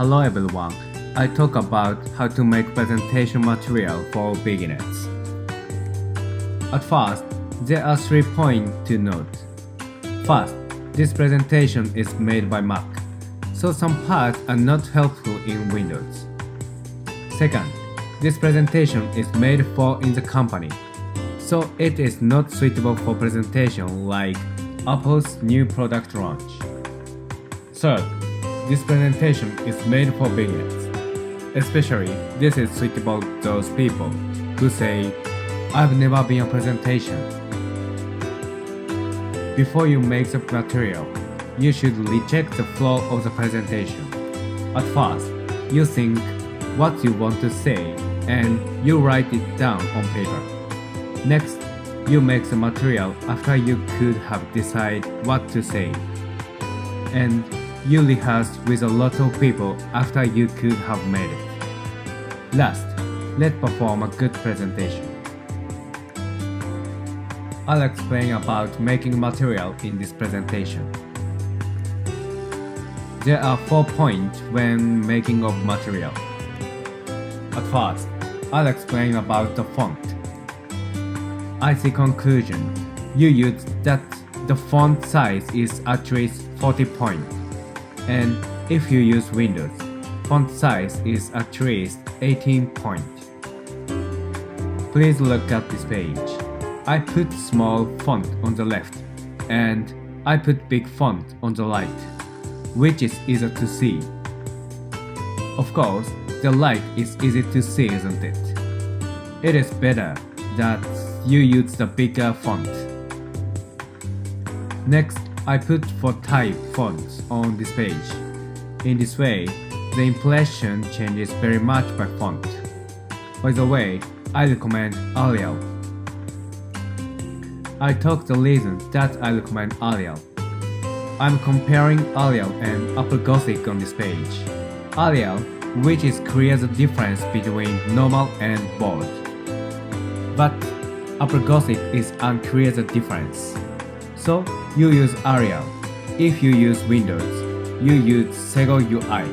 Hello everyone, I talk about how to make presentation material for beginners. At first, there are 3 points to note. First, this presentation is made by Mac, so some parts are not helpful in Windows. Second, this presentation is made for in the company, so it is not suitable for presentation like Apple's new product launch. Third, this presentation is made for beginners. Especially, this is suitable to those people who say, I've never been a presentation. Before you make the material, you should recheck the flow of the presentation. At first, you think what you want to say and you write it down on paper. Next, you make the material after you could have decided what to say. And you rehearse with a lot of people after you could have made it. Last, let's perform a good presentation. I'll explain about making material in this presentation. There are 4 points when making of material. At first, I'll explain about the font. As a conclusion, you use that the font size is at least 40 points. And if you use Windows, font size is at least 18 points. Please look at this page. I put small font on the left, and I put big font on the right, which is easier to see. Of course, the right is easy to see, isn't it? It is better that you use the bigger font. Next, I put for type fonts on this page. In this way, the impression changes very much by font. By the way, I recommend Arial. I talk the reasons that I recommend Arial. I'm comparing Arial and Apple Gothic on this page. Arial, which is clear the difference between normal and bold. But Apple Gothic is unclear the difference. So you use Arial. If you use Windows, you use Sego UI.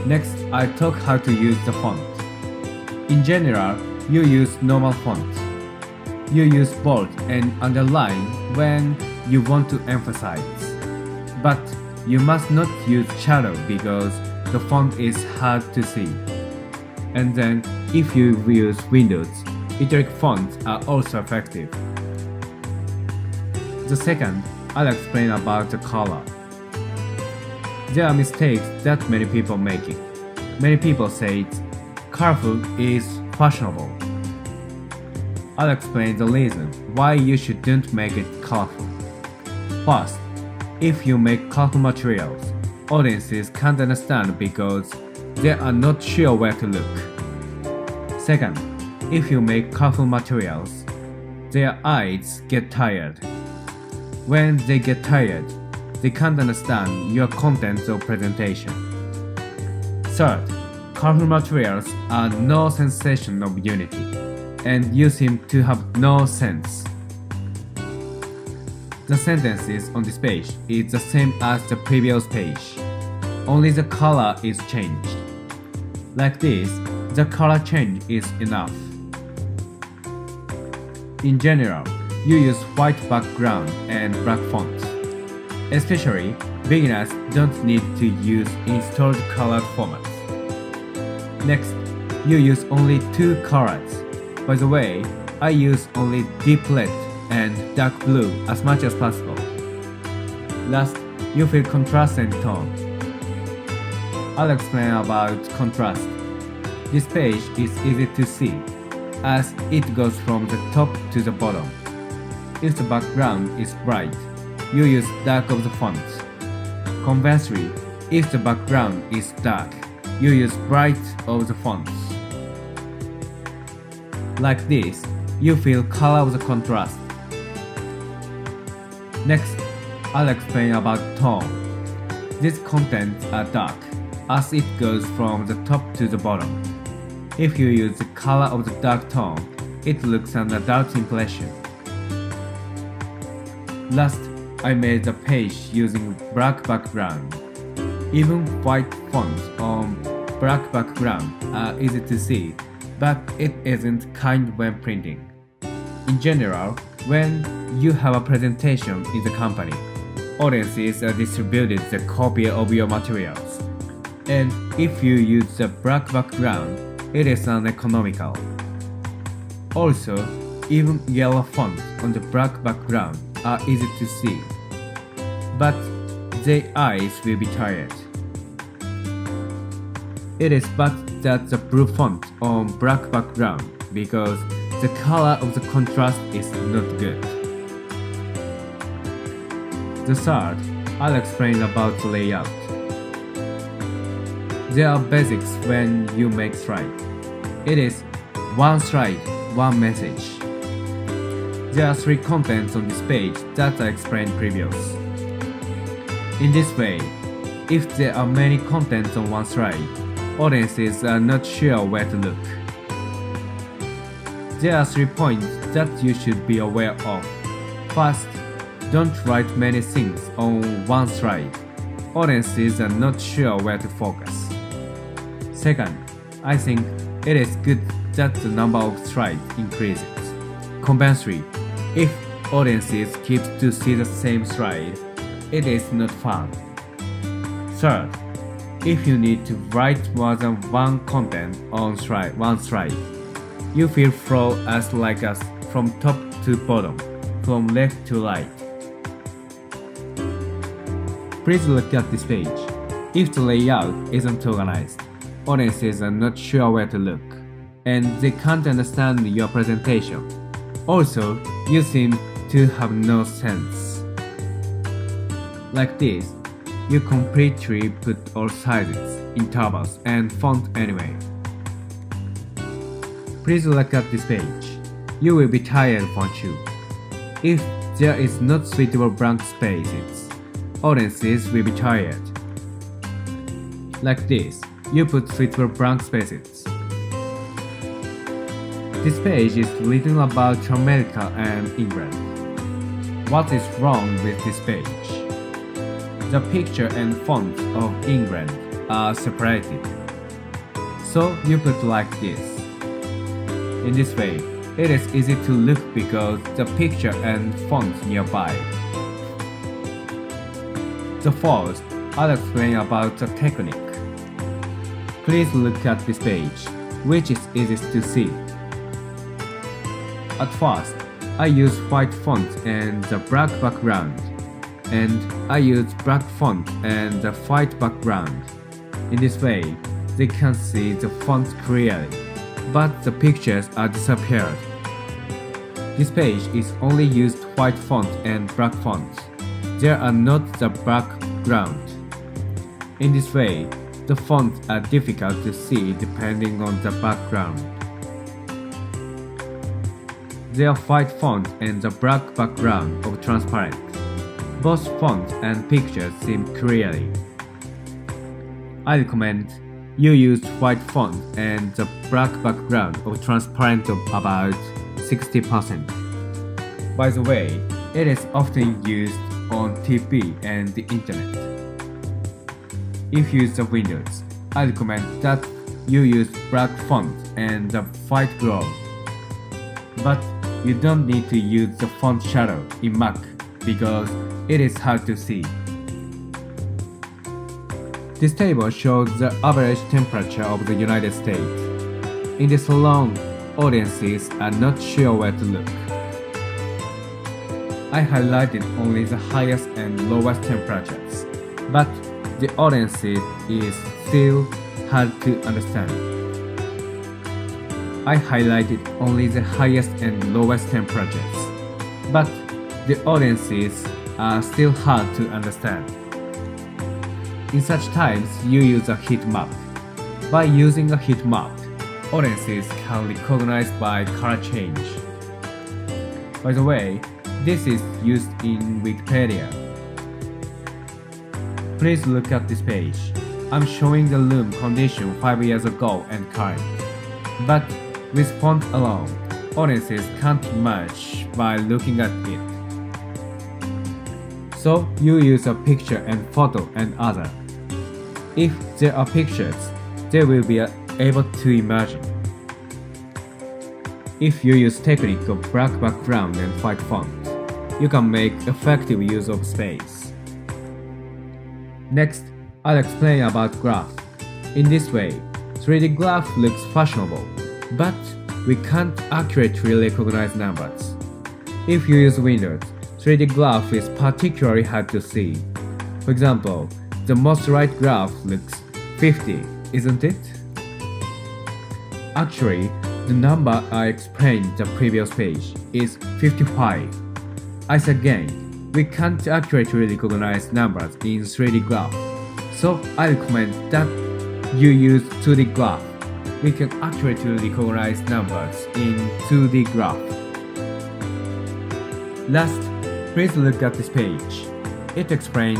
Next, I talk how to use the font. In general, you use normal font. You use bold and underline when you want to emphasize. But you must not use shadow because the font is hard to see. And then, if you use Windows, italic fonts are also effective. The second, I'll explain about the color. There are mistakes that many people make. Many people say colorful is fashionable. I'll explain the reason why you shouldn't make it colorful. First, if you make colorful materials, audiences can't understand because they are not sure where to look. Second, if you make colorful materials, their eyes get tired. When they get tired, they can't understand your content or presentation. Third, colorful materials are no sensation of unity, and you seem to have no sense. The sentences on this page is the same as the previous page, only the color is changed. Like this, the color change is enough. In general, you use white background and black font. Especially, beginners don't need to use installed colored formats. Next, you use only 2 colors. By the way, I use only deep red and dark blue as much as possible. Last, you feel contrast and tone. I'll explain about contrast. This page is easy to see, as it goes from the top to the bottom. If the background is bright, you use dark of the font. Conversely, if the background is dark, you use bright of the fonts. Like this, you feel color of the contrast. Next, I'll explain about tone. These contents are dark, as it goes from the top to the bottom. If you use the color of the dark tone, it looks an adult impression. Last, I made the page using black background. Even white fonts on black background are easy to see, but it isn't kind when printing. In general, when you have a presentation in the company, audiences are distributed the copy of your materials. And if you use the black background, it is uneconomical. Also, even yellow fonts on the black background are easy to see, but their eyes will be tired. It is bad that the blue font on black background because the color of the contrast is not good. The third, I'll explain about the layout. There are basics when you make slide. It is one slide, one message. There are three contents on this page that I explained previous. In this way, if there are many contents on one slide, audiences are not sure where to look. There are 3 points that you should be aware of. First, don't write many things on one slide. Audiences are not sure where to focus. Second, I think it is good that the number of slides increases. Conversely, if audiences keep to see the same slide, it is not fun. Third, if you need to write more than one content on one slide, you will flow as like us from top to bottom, from left to right. Please look at this page. If the layout isn't organized, audiences are not sure where to look, and they can't understand your presentation. Also, you seem to have no sense. Like this, you completely put all sizes, intervals, and font anyway. Please look at this page. You will be tired, won't you? If there is not suitable blank spaces, audiences will be tired. Like this, you put suitable blank spaces. This page is written about America and England. What is wrong with this page? The picture and font of England are separated. So you put like this. In this way, it is easy to look because the picture and font nearby. The fourth, I'll explain about the technique. Please look at this page, which is easiest to see. At first, I use white font and the black background, and I use black font and the white background. In this way, they can see the font clearly, but the pictures are disappeared. This page is only used white font and black font. There are not the background. In this way, the fonts are difficult to see depending on the background. There are white font and the black background of transparent. Both font and pictures seem clearly. I recommend you use white font and the black background of transparent of about 60%. By the way, it is often used on TV and the internet. If you use the Windows, I recommend that you use black font and the white glow. But you don't need to use the font shadow in Mac because it is hard to see. This table shows the average temperature of the United States. In this alone, audiences are not sure where to look. I highlighted only the highest and lowest temperatures, but the audience is still hard to understand. I highlighted only the highest and lowest temperatures, but the audiences are still hard to understand. In such times, you use a heat map. By using a heat map, audiences can recognize by color change. By the way, this is used in Wikipedia. Please look at this page. I'm showing the room condition 5 years ago and current. But with font alone, audiences can't match by looking at it. So you use a picture and photo and other. If there are pictures, they will be able to imagine. If you use technique of black background and white font, you can make effective use of space. Next, I'll explain about graph. In this way, 3D graph looks fashionable, but we can't accurately recognize numbers. If you use Windows, 3D graph is particularly hard to see. For example, the most right graph looks 50, isn't it? Actually, the number I explained the previous page is 55. As again, we can't accurately recognize numbers in 3D graph, so I recommend that you use 2D graph. We can accurately recognize numbers in 2D graph. Last, please look at this page. It explains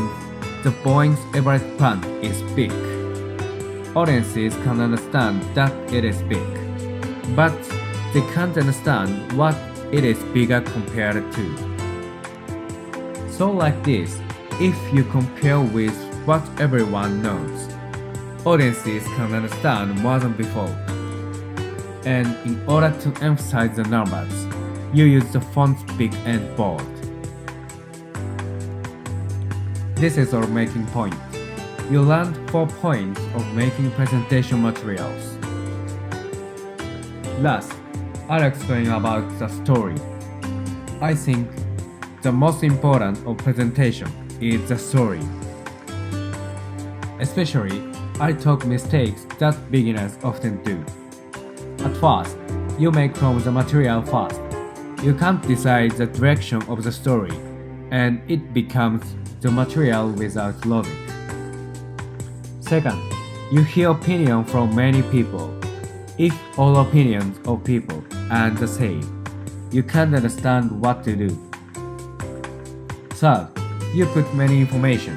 the Boeing's average plan is big. Audiences can understand that it is big, but they can't understand what it is bigger compared to. So like this, if you compare with what everyone knows, audiences can understand more than before. And in order to emphasize the numbers, you use the fonts big and bold. This is our making point. You learned 4 points of making presentation materials. Last, I'll explain about the story. I think the most important of presentation is the story. Especially, I talk mistakes that beginners often do. At first, you make from the material first. You can't decide the direction of the story, and it becomes the material without logic. Second, you hear opinion from many people. If all opinions of people are the same, you can't understand what to do. Third, you put many information.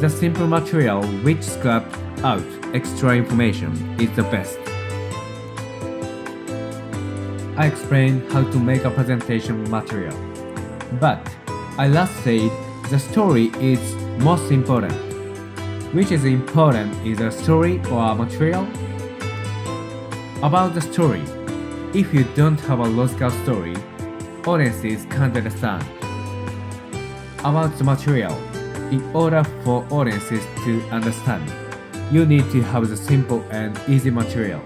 The simple material which scrapes out extra information is the best. I explained how to make a presentation material, but I last said the story is most important. Which is important is a story or a material? About the story, if you don't have a logical story, audiences can't understand. About the material, in order for audiences to understand, you need to have the simple and easy material.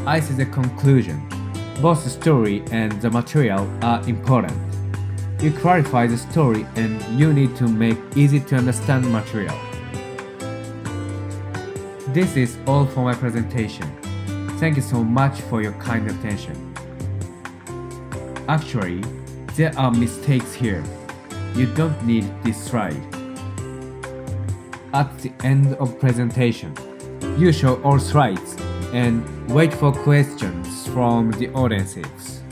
I see the conclusion. Both the story and the material are important. You clarify the story and you need to make easy to understand material. This is all for my presentation. Thank you so much for your kind attention. Actually, there are mistakes here. You don't need this slide. At the end of presentation, you show all slides and wait for questions from the audiences.